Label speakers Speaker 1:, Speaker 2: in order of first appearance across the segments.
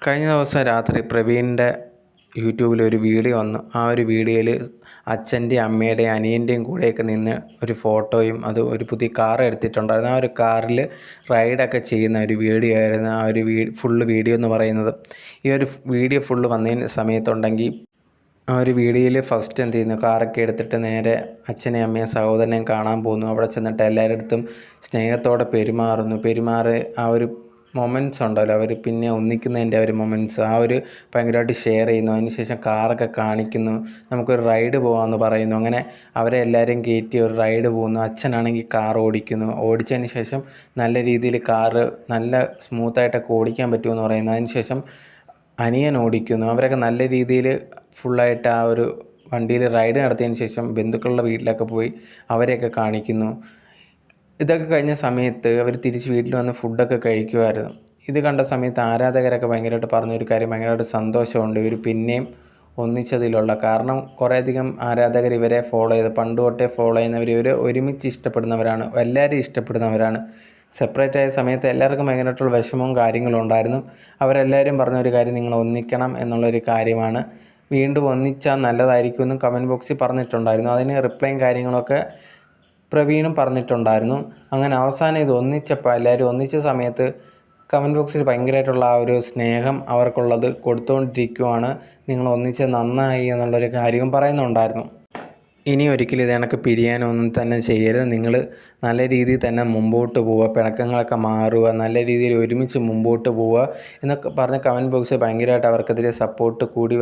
Speaker 1: കഴിഞ്ഞ ദിവസം രാത്രി പ്രവീണിൻ്റെ യൂട്യൂബിൽ ഒരു വീഡിയോ വന്നു. ആ ഒരു വീഡിയോയിൽ അച്ഛൻ്റെയും അമ്മയുടെയും അനിയൻ്റെയും കൂടെയൊക്കെ നിന്ന് ഒരു ഫോട്ടോയും അത് ഒരു പുതിയ കാർ എടുത്തിട്ടുണ്ടായിരുന്നു. ആ ഒരു കാറിൽ റൈഡൊക്കെ ചെയ്യുന്ന ഒരു വീഡിയോ ആയിരുന്നു ആ ഒരു ഫുള്ള് വീഡിയോ എന്ന് പറയുന്നത്. ഈ ഒരു വീഡിയോ ഫുള്ള് വന്നതിന് സമയത്തുണ്ടെങ്കിൽ ആ ഒരു വീഡിയോയിൽ ഫസ്റ്റ് എന്ത് ചെയ്യുന്നു, കാറൊക്കെ എടുത്തിട്ട് നേരെ അച്ഛനെയും അമ്മയും സഹോദരനെയും കാണാൻ പോകുന്നു. അവിടെ ചെന്നിട്ട് എല്ലാവരുടെ അടുത്തും സ്നേഹത്തോടെ പെരുമാറി ആ ഒരു മൊമെൻറ്റ്സ് ഉണ്ടല്ലോ, അവർ പിന്നെ ഒന്നിക്കുന്നതിൻ്റെ ഒരു മൊമെൻറ്റ്സ് ആ ഒരു ഭയങ്കരമായിട്ട് ഷെയർ ചെയ്യുന്നു. അതിനുശേഷം കാറൊക്കെ കാണിക്കുന്നു, നമുക്കൊരു റൈഡ് പോകാമെന്ന് പറയുന്നു. അങ്ങനെ അവരെ എല്ലാവരെയും കയറ്റി ഒരു റൈഡ് പോകുന്നു. അച്ഛനാണെങ്കിൽ കാർ ഓടിച്ചതിന് ശേഷം നല്ല രീതിയിൽ കാറ് നല്ല സ്മൂത്തായിട്ടൊക്കെ ഓടിക്കാൻ പറ്റുമെന്ന് പറയുന്നു. അതിനുശേഷം അനിയൻ ഓടിക്കുന്നു. അവരൊക്കെ നല്ല രീതിയിൽ ഫുള്ളായിട്ട് ആ ഒരു വണ്ടിയിൽ റൈഡ് നടത്തിയതിന് ശേഷം ബന്ധുക്കളുടെ വീട്ടിലൊക്കെ പോയി അവരെയൊക്കെ കാണിക്കുന്നു. ഇതൊക്കെ കഴിഞ്ഞ സമയത്ത് അവർ തിരിച്ച് വീട്ടിൽ വന്ന് ഫുഡൊക്കെ കഴിക്കുമായിരുന്നു. ഇത് കണ്ട സമയത്ത് ആരാധകരൊക്കെ ഭയങ്കരമായിട്ട് പറഞ്ഞൊരു കാര്യം, ഭയങ്കരമായിട്ട് സന്തോഷമുണ്ട് ഇവർ പിന്നെയും ഒന്നിച്ചതിലുള്ള. കാരണം കുറേയധികം ആരാധകർ ഇവരെ ഫോളോ ചെയ്ത് പണ്ട് തൊട്ടേ ഫോളോ ചെയ്യുന്നവർ, ഇവർ ഒരുമിച്ച് ഇഷ്ടപ്പെടുന്നവരാണ്, എല്ലാവരും ഇഷ്ടപ്പെടുന്നവരാണ്. സെപ്പറേറ്റ് ആയ സമയത്ത് എല്ലാവർക്കും ഭയങ്കരമായിട്ടുള്ള വിഷമവും കാര്യങ്ങളും ഉണ്ടായിരുന്നു. അവരെല്ലാവരും പറഞ്ഞൊരു കാര്യം, നിങ്ങൾ ഒന്നിക്കണം എന്നുള്ളൊരു കാര്യമാണ്. വീണ്ടും ഒന്നിച്ചാൽ നല്ലതായിരിക്കുമെന്നും കമൻറ്റ് ബോക്സിൽ പറഞ്ഞിട്ടുണ്ടായിരുന്നു. അതിന് റിപ്ലൈയും കാര്യങ്ങളൊക്കെ പ്രവീണും പറഞ്ഞിട്ടുണ്ടായിരുന്നു. അങ്ങനെ അവസാനം ഇത് ഒന്നിച്ചപ്പോൾ എല്ലാവരും ഒന്നിച്ച സമയത്ത് കമൻറ്റ് ബോക്സിൽ ഭയങ്കരമായിട്ടുള്ള ആ ഒരു സ്നേഹം അവർക്കുള്ളത് കൊടുത്തുകൊണ്ടിരിക്കുവാണ്. നിങ്ങൾ ഒന്നിച്ച് നന്നായി എന്നുള്ളൊരു കാര്യവും പറയുന്നുണ്ടായിരുന്നു. ഇനി ഒരിക്കലും ഇത് കണക്ക് പിരിയാനൊന്നും തന്നെ ചെയ്യരുത്. നിങ്ങൾ നല്ല രീതിയിൽ തന്നെ മുമ്പോട്ട് പോവുക, പിണക്കങ്ങളൊക്കെ മാറുക, നല്ല രീതിയിൽ ഒരുമിച്ച് മുമ്പോട്ട് പോവുക എന്നൊക്കെ പറഞ്ഞ് കമൻറ്റ് ബോക്സിൽ ഭയങ്കരമായിട്ട് അവർക്കെതിരെ സപ്പോർട്ട് കൂടി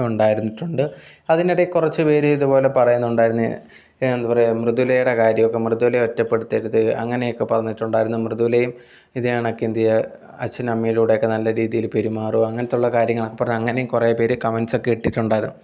Speaker 1: ഉണ്ടായിരുന്നിട്ടുണ്ട്. അതിനിടയിൽ കുറച്ച് പേര് ഇതുപോലെ പറയുന്നുണ്ടായിരുന്നു, എന്താ പറയുക, മൃദുലയുടെ കാര്യമൊക്കെ, മൃദുലയെ ഒറ്റപ്പെടുത്തരുത് അങ്ങനെയൊക്കെ പറഞ്ഞിട്ടുണ്ടായിരുന്നു. മൃദുലയും ഇത് കണക്ക് എന്ത് ചെയ്യുക, അച്ഛനും അമ്മയിലൂടെയൊക്കെ നല്ല രീതിയിൽ പെരുമാറുക അങ്ങനത്തുള്ള കാര്യങ്ങളൊക്കെ പറഞ്ഞ് അങ്ങനെയും കുറേ പേര് കമൻസൊക്കെ ഇട്ടിട്ടുണ്ടായിരുന്നു.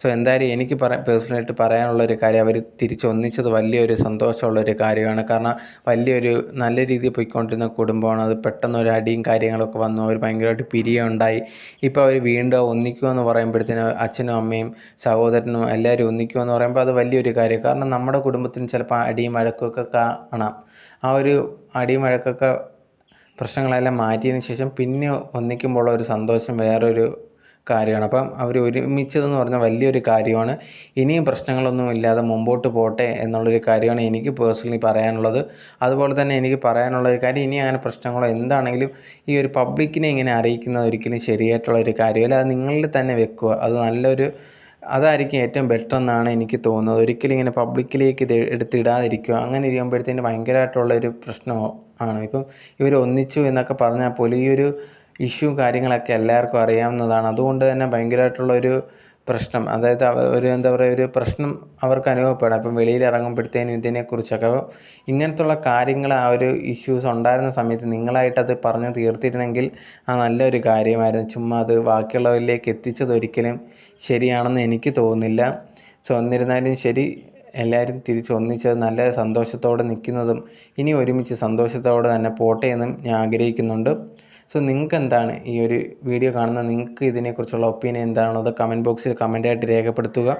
Speaker 1: സോ എന്തായാലും എനിക്ക് പേഴ്സണലായിട്ട് പറയാനുള്ളൊരു കാര്യം, അവർ തിരിച്ചൊന്നിച്ചത് വലിയൊരു സന്തോഷമുള്ളൊരു കാര്യമാണ്. കാരണം വലിയൊരു നല്ല രീതിയിൽ പോയിക്കൊണ്ടിരുന്ന കുടുംബമാണ്, അത് പെട്ടെന്നൊരു അടിയും കാര്യങ്ങളൊക്കെ വന്നു, അവർ ഭയങ്കരമായിട്ട് പിരിയുണ്ടായി. ഇപ്പോൾ അവർ വീണ്ടും ഒന്നിക്കുമെന്ന് പറയുമ്പോഴത്തേനും അച്ഛനും അമ്മയും സഹോദരനും എല്ലാവരും ഒന്നിക്കുമെന്ന് പറയുമ്പോൾ അത് വലിയൊരു കാര്യം. കാരണം നമ്മുടെ കുടുംബത്തിന് ചിലപ്പോൾ അടിയും വഴക്കൊക്കെ കാണാം. ആ ഒരു അടിയും വഴക്കൊക്കെ പ്രശ്നങ്ങളെല്ലാം മാറ്റിയതിന് ശേഷം പിന്നെ ഒന്നിക്കുമ്പോൾ ഒരു സന്തോഷം വേറൊരു കാര്യമാണ്. അപ്പം അവർ ഒരുമിച്ചതെന്ന് പറഞ്ഞാൽ വലിയൊരു കാര്യമാണ്. ഇനിയും പ്രശ്നങ്ങളൊന്നും ഇല്ലാതെ മുമ്പോട്ട് പോട്ടെ എന്നുള്ളൊരു കാര്യമാണ് എനിക്ക് പേഴ്സണലി പറയാനുള്ളത്. അതുപോലെ തന്നെ എനിക്ക് പറയാനുള്ളൊരു കാര്യം, ഇനി അങ്ങനെ പ്രശ്നങ്ങളോ എന്താണെങ്കിലും ഈ ഒരു പബ്ലിക്കിനെ ഇങ്ങനെ അറിയിക്കുന്നത് ഒരിക്കലും ശരിയായിട്ടുള്ളൊരു കാര്യമല്ല. അത് നിങ്ങളിൽ തന്നെ വെക്കുക, അത് അതായിരിക്കും ഏറ്റവും ബെറ്റർ എന്നാണ് എനിക്ക് തോന്നുന്നത്. ഒരിക്കലും ഇങ്ങനെ പബ്ലിക്കിലേക്ക് ഇത് എടുത്തിടാതിരിക്കുക. അങ്ങനെ ഇരിക്കുമ്പോഴത്തേന് ഭയങ്കരമായിട്ടുള്ളൊരു പ്രശ്നം ആണ്. ഇപ്പം ഇവർ ഒന്നിച്ചു എന്നൊക്കെ പറഞ്ഞാൽ പോലും ഈ ഒരു ഇഷ്യൂ കാര്യങ്ങളൊക്കെ എല്ലാവർക്കും അറിയാവുന്നതാണ്. അതുകൊണ്ട് തന്നെ ഭയങ്കരമായിട്ടുള്ളൊരു പ്രശ്നം, അതായത് ഒരു എന്താ പറയുക, ഒരു പ്രശ്നം അവർക്ക് അനുഭവപ്പെടാം. ഇപ്പം വെളിയിൽ ഇറങ്ങുമ്പോഴത്തേനും ഇതിനെക്കുറിച്ചൊക്കെ ഇങ്ങനത്തുള്ള കാര്യങ്ങൾ, ആ ഒരു ഇഷ്യൂസ് ഉണ്ടായിരുന്ന സമയത്ത് നിങ്ങളായിട്ടത് പറഞ്ഞ് തീർത്തിരുന്നെങ്കിൽ ആ നല്ലൊരു കാര്യമായിരുന്നു. ചുമ്മാ അത് ബാക്കിയുള്ളവരിലേക്ക് എത്തിച്ചത് ഒരിക്കലും ശരിയാണെന്ന് എനിക്ക് തോന്നുന്നില്ല. സോ എന്നിരുന്നാലും ശരി, എല്ലാവരും തിരിച്ചൊന്നിച്ചത് നല്ല സന്തോഷത്തോടെ നിൽക്കുന്നതും ഇനി ഒരുമിച്ച് സന്തോഷത്തോടെ തന്നെ പോട്ടെ എന്നും ഞാൻ ആഗ്രഹിക്കുന്നുണ്ട്. സോ നിങ്ങൾക്ക് എന്താണ് ഈ ഒരു വീഡിയോ കാണുന്ന നിങ്ങൾക്ക് ഇതിനെക്കുറിച്ചുള്ള ഒപ്പീനിയൻ എന്താണോ അത് കമൻറ്റ് ബോക്സിൽ കമൻറ്റായിട്ട് രേഖപ്പെടുത്തുക.